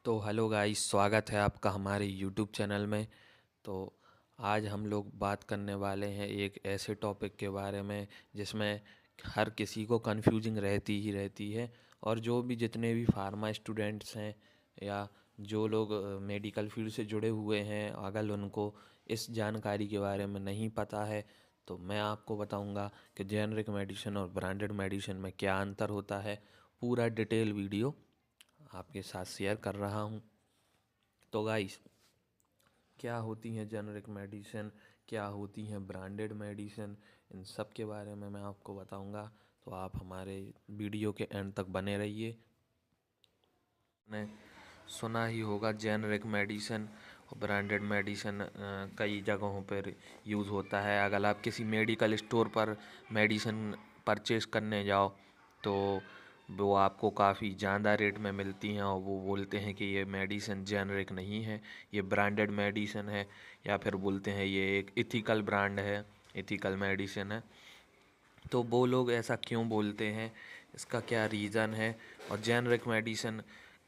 तो hello guys, स्वागत है आपका हमारे यूट्यूब चैनल में। तो आज हम लोग बात करने वाले हैं एक ऐसे टॉपिक के बारे में जिसमें हर किसी को कंफ्यूजिंग रहती ही रहती है। और जो भी जितने भी फार्मा स्टूडेंट्स हैं या जो लोग मेडिकल फील्ड से जुड़े हुए हैं, अगर उनको इस जानकारी के बारे में नहीं पता है तो मैं आपको बताऊंगा कि जेनरिक मेडिसिन और ब्रांडेड मेडिसिन में क्या अंतर होता है। पूरा डिटेल वीडियो आपके साथ शेयर कर रहा हूँ। तो गाइस, क्या होती हैं जेनरिक मेडिसिन, क्या होती हैं ब्रांडेड मेडिसिन, इन सब के बारे में मैं आपको बताऊंगा। तो आप हमारे वीडियो के एंड तक बने रहिए। ने सुना ही होगा जेनरिक मेडिसिन और ब्रांडेड मेडिसिन कई जगहों पर यूज़ होता है। अगर आप किसी मेडिकल स्टोर पर मेडिसिन परचेज करने जाओ तो वो आपको काफ़ी ज़्यादा रेट में मिलती हैं और वो बोलते हैं कि ये मेडिसिन जेनरिक नहीं है, ये ब्रांडेड मेडिसिन है। या फिर बोलते हैं ये एक इथिकल ब्रांड है, इथिकल मेडिसिन है। तो वो लोग ऐसा क्यों बोलते हैं, इसका क्या रीज़न है और जेनरिक मेडिसिन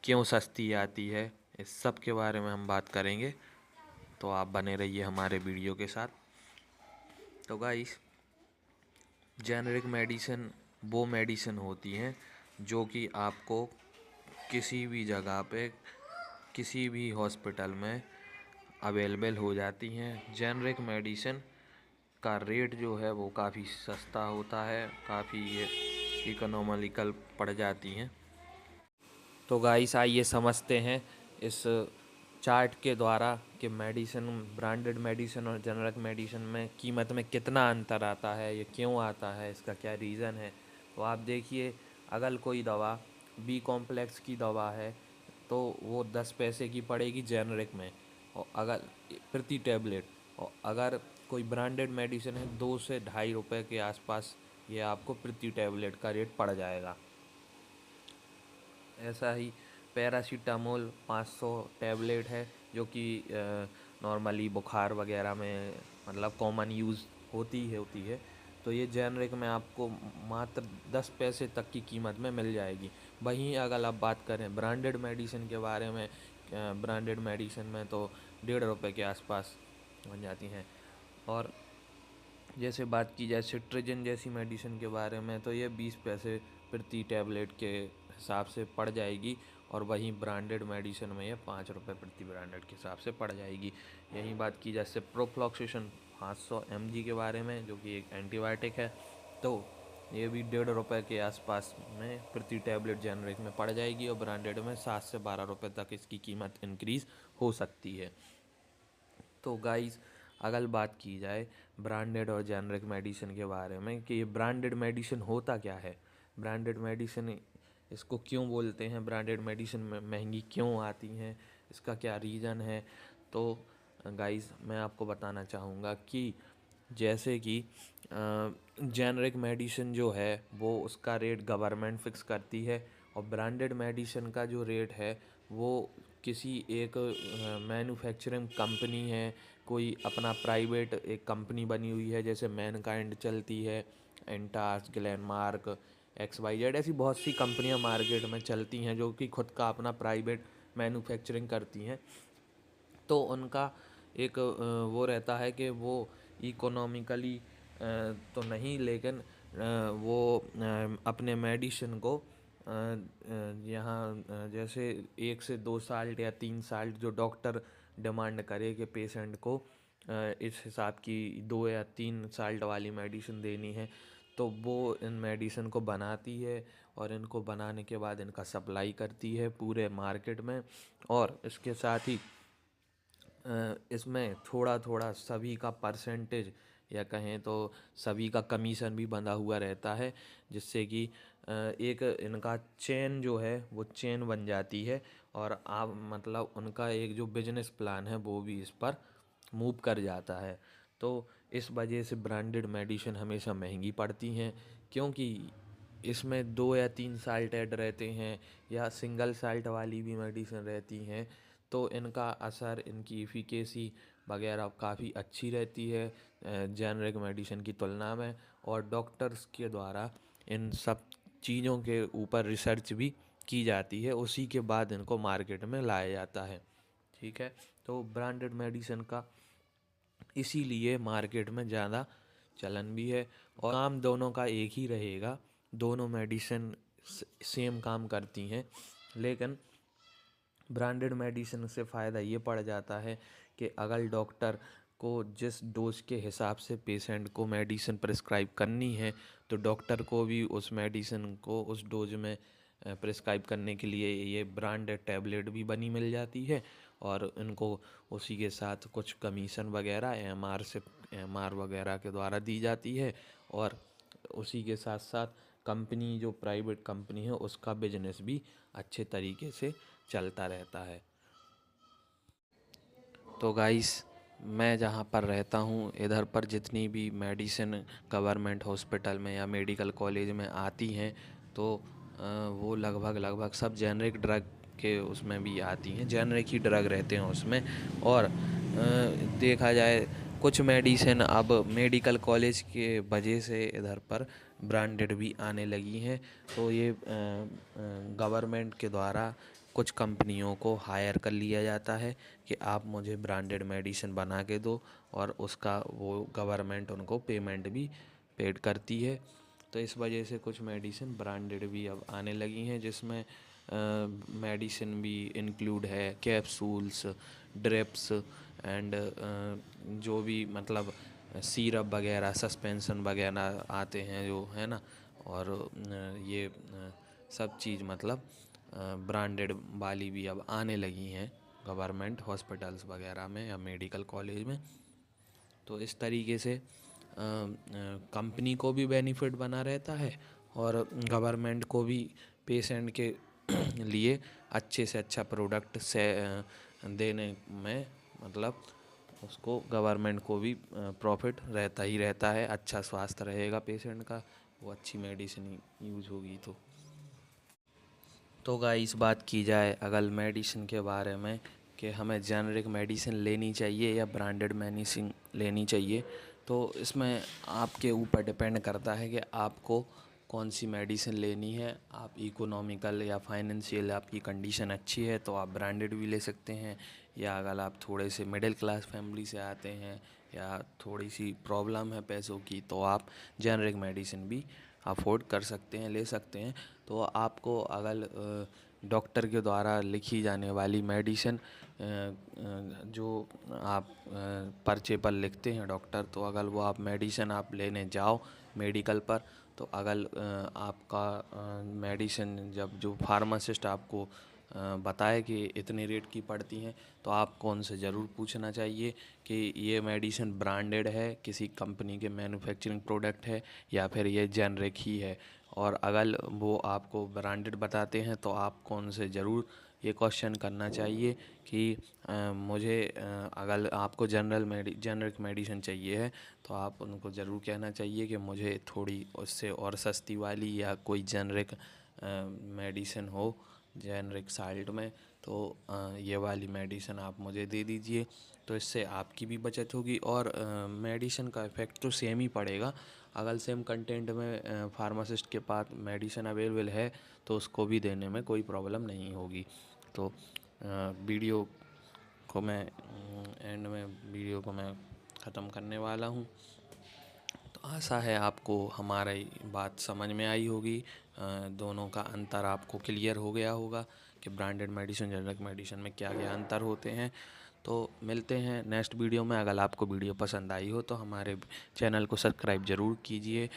क्यों सस्ती आती है, इस सब के बारे में हम बात करेंगे। तो आप बने रहिए हमारे वीडियो के साथ। तो गाइस, जेनरिक मेडिसिन वो मेडिसिन होती हैं जो कि आपको किसी भी जगह पे किसी भी हॉस्पिटल में अवेलेबल हो जाती हैं। जेनरिक मेडिसिन का रेट जो है वो काफ़ी सस्ता होता है, काफ़ी ये इकोनॉमिकल पड़ जाती हैं। तो गाइस, आइए समझते हैं इस चार्ट के द्वारा कि मेडिसिन, ब्रांडेड मेडिसिन और जेनरिक मेडिसिन में कीमत में कितना अंतर आता है, ये क्यों आता है, इसका क्या रीज़न है। तो आप देखिए, अगर कोई दवा बी कॉम्प्लेक्स की दवा है तो वो 10 पैसे की पड़ेगी जेनरिक में, और अगर प्रति टैबलेट। और अगर कोई ब्रांडेड मेडिसिन है 2 से ढाई रुपए के आसपास ये आपको प्रति टैबलेट का रेट पड़ जाएगा। ऐसा ही पैरासीटामोल 500 टैबलेट है जो कि नॉर्मली बुखार वगैरह में मतलब कॉमन यूज़ होती है। तो ये जेनरिक में आपको मात्र 10 पैसे तक की कीमत में मिल जाएगी। वहीं अगर आप बात करें ब्रांडेड मेडिसिन के बारे में, ब्रांडेड मेडिसिन में तो 1.5 रुपए के आसपास बन जाती हैं। और जैसे बात की जाए सिट्राजिन जैसी मेडिसिन के बारे में तो ये 20 पैसे प्रति टैबलेट के हिसाब से पड़ जाएगी। और वहीं ब्रांडेड मेडिसिन में ये 5 रुपये प्रति ब्रांडेड के हिसाब से पड़ जाएगी। यहीं बात की जाए सिप्रोफ्लॉक्सेसिन 500 mg के बारे में, जो कि एक एंटीबायोटिक है, तो ये भी 1.5 रुपए के आसपास में प्रति टैबलेट जेनरिक में पड़ जाएगी और ब्रांडेड में 7 से 12 रुपये तक इसकी कीमत इंक्रीज़ हो सकती है। तो गाइस, अगर बात की जाए ब्रांडेड और जेनरिक मेडिसिन के बारे में कि ये ब्रांडेड मेडिसिन होता क्या है, ब्रांडेड मेडिसिन इसको क्यों बोलते हैं, ब्रांडेड मेडिसिन में महंगी क्यों आती हैं, इसका क्या रीज़न है। तो गाइस, मैं आपको बताना चाहूँगा कि जैसे कि जेनरिक मेडिसिन जो है वो उसका रेट गवर्नमेंट फ़िक्स करती है, और ब्रांडेड मेडिसिन का जो रेट है वो किसी एक मैन्युफैक्चरिंग कंपनी है, कोई अपना प्राइवेट एक कंपनी बनी हुई है, जैसे मैनकाइंड चलती है, एंटास, ग्लेनमार्क, XYZ, ऐसी बहुत सी कंपनियां मार्केट में चलती हैं जो कि खुद का अपना प्राइवेट मैन्युफैक्चरिंग करती हैं। तो उनका एक वो रहता है कि वो इकोनॉमिकली तो नहीं, लेकिन वो अपने मेडिसिन को यहाँ जैसे 1 से 2 साल या 3 साल जो डॉक्टर डिमांड करे कि पेशेंट को इस हिसाब की 2 या 3 साल वाली मेडिसिन देनी है, तो वो इन मेडिसिन को बनाती है और इनको बनाने के बाद इनका सप्लाई करती है पूरे मार्केट में। और इसके साथ ही इसमें थोड़ा थोड़ा सभी का परसेंटेज या कहें तो सभी का कमीशन भी बंधा हुआ रहता है, जिससे कि एक इनका चेन जो है वो चेन बन जाती है। और आप मतलब उनका एक जो बिजनेस प्लान है वो भी इस पर मूव कर जाता है। तो इस वजह से ब्रांडेड मेडिसिन हमेशा महंगी पड़ती हैं, क्योंकि इसमें 2 या 3 साल्ट ऐड रहते हैं या सिंगल साल्ट वाली भी मेडिसिन रहती हैं। तो इनका असर, इनकी इफ़िकेसी वगैरह काफ़ी अच्छी रहती है जेनरिक मेडिसिन की तुलना में। और डॉक्टर्स के द्वारा इन सब चीज़ों के ऊपर रिसर्च भी की जाती है, उसी के बाद इनको मार्केट में लाया जाता है। ठीक है, तो ब्रांडेड मेडिसिन का इसीलिए मार्केट में ज़्यादा चलन भी है, और काम दोनों का एक ही रहेगा। दोनों मेडिसिन सेम काम करती हैं, लेकिन ब्रांडेड मेडिसिन से फ़ायदा ये पड़ जाता है कि अगर डॉक्टर को जिस डोज के हिसाब से पेशेंट को मेडिसिन प्रिस्क्राइब करनी है, तो डॉक्टर को भी उस मेडिसिन को उस डोज में प्रिस्क्राइब करने के लिए ये ब्रांडेड टैबलेट भी बनी मिल जाती है, और इनको उसी के साथ कुछ कमीशन वगैरह एमआर वगैरह के द्वारा दी जाती है, और उसी के साथ साथ कंपनी, जो प्राइवेट कंपनी है, उसका बिजनेस भी अच्छे तरीके से चलता रहता है। तो गाइस, मैं जहाँ पर रहता हूँ इधर पर जितनी भी मेडिसिन गवर्नमेंट हॉस्पिटल में या मेडिकल कॉलेज में आती हैं, तो वो लगभग सब जेनरिक ड्रग के उसमें भी आती हैं, जेनरिक ही ड्रग रहते हैं उसमें। और देखा जाए कुछ मेडिसिन अब मेडिकल कॉलेज के वजह से इधर पर ब्रांडेड भी आने लगी हैं। तो ये गवर्नमेंट के द्वारा कुछ कंपनियों को हायर कर लिया जाता है कि आप मुझे ब्रांडेड मेडिसिन बना के दो, और उसका वो गवर्नमेंट उनको पेमेंट भी पेड करती है। तो इस वजह से कुछ मेडिसिन ब्रांडेड भी अब आने लगी हैं, जिसमें मेडिसिन भी इंक्लूड है कैप्सूल्स, ड्रिप्स एंड जो भी मतलब सिरप वगैरह, सस्पेंशन वगैरह आते हैं जो है ना, और ये सब चीज़ मतलब ब्रांडेड वाली भी अब आने लगी हैं गवर्नमेंट हॉस्पिटल्स वगैरह में या मेडिकल कॉलेज में। तो इस तरीके से कंपनी को भी बेनिफिट बना रहता है, और गवर्नमेंट को भी पेशेंट के लिए अच्छे से अच्छा प्रोडक्ट से देने में मतलब उसको गवर्नमेंट को भी प्रॉफिट रहता ही रहता है। अच्छा स्वास्थ्य रहेगा पेशेंट का, वो अच्छी मेडिसिन यूज होगी। तो गाइस, बात की जाए अगर मेडिसिन के बारे में कि हमें जेनरिक मेडिसिन लेनी चाहिए या ब्रांडेड मेडिसिन लेनी चाहिए, तो इसमें आपके ऊपर डिपेंड करता है कि आपको कौन सी मेडिसिन लेनी है। आप इकोनॉमिकल या फाइनेंशियल आपकी कंडीशन अच्छी है तो आप ब्रांडेड भी ले सकते हैं, या अगर आप थोड़े से मिडिल क्लास फैमिली से आते हैं या थोड़ी सी प्रॉब्लम है पैसों की, तो आप जेनरिक मेडिसिन भी अफोर्ड कर सकते हैं, ले सकते हैं। तो आपको अगर डॉक्टर के द्वारा लिखी जाने वाली मेडिसिन जो आप पर्चे पर लिखते हैं डॉक्टर, तो अगर वो आप मेडिसिन आप लेने जाओ मेडिकल पर, तो अगर आपका मेडिसिन जब जो फार्मासिस्ट आपको बताए कि इतने रेट की पड़ती हैं, तो आपको उनसे ज़रूर पूछना चाहिए कि ये मेडिसिन ब्रांडेड है, किसी कंपनी के मैन्युफैक्चरिंग प्रोडक्ट है, या फिर ये जेनरिक ही है। और अगर वो आपको ब्रांडेड बताते हैं तो आपको उनसे ज़रूर ये क्वेश्चन करना चाहिए कि मुझे अगर आपको जेनरिक मेडिसिन चाहिए है, तो आप उनको ज़रूर कहना चाहिए कि मुझे थोड़ी उससे और सस्ती वाली या कोई जेनरिक मेडिसिन हो जेनरिक साइड में, तो ये वाली मेडिसिन आप मुझे दे दीजिए। तो इससे आपकी भी बचत होगी, और मेडिसिन का इफ़ेक्ट तो सेम ही पड़ेगा। अगर सेम कंटेंट में फार्मासिस्ट के पास मेडिसिन अवेलेबल है तो उसको भी देने में कोई प्रॉब्लम नहीं होगी। तो वीडियो को मैं एंड में वीडियो को मैं ख़त्म करने वाला हूँ। तो आशा है आपको हमारी बात समझ में आई होगी, दोनों का अंतर आपको क्लियर हो गया होगा कि ब्रांडेड मेडिसिन जेनरिक मेडिसिन में क्या क्या अंतर होते हैं। तो मिलते हैं नेक्स्ट वीडियो में। अगर आपको वीडियो पसंद आई हो तो हमारे चैनल को सब्सक्राइब ज़रूर कीजिए,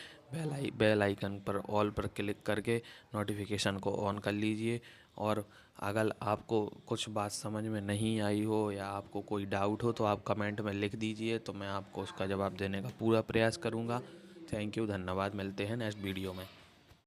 बेल आइकन पर ऑल पर क्लिक करके नोटिफिकेशन को ऑन कर लीजिए। और अगर आपको कुछ बात समझ में नहीं आई हो या आपको कोई डाउट हो तो आप कमेंट में लिख दीजिए, तो मैं आपको उसका जवाब देने का पूरा प्रयास करूँगा। थैंक यू, धन्यवाद। मिलते हैं नेक्स्ट वीडियो में।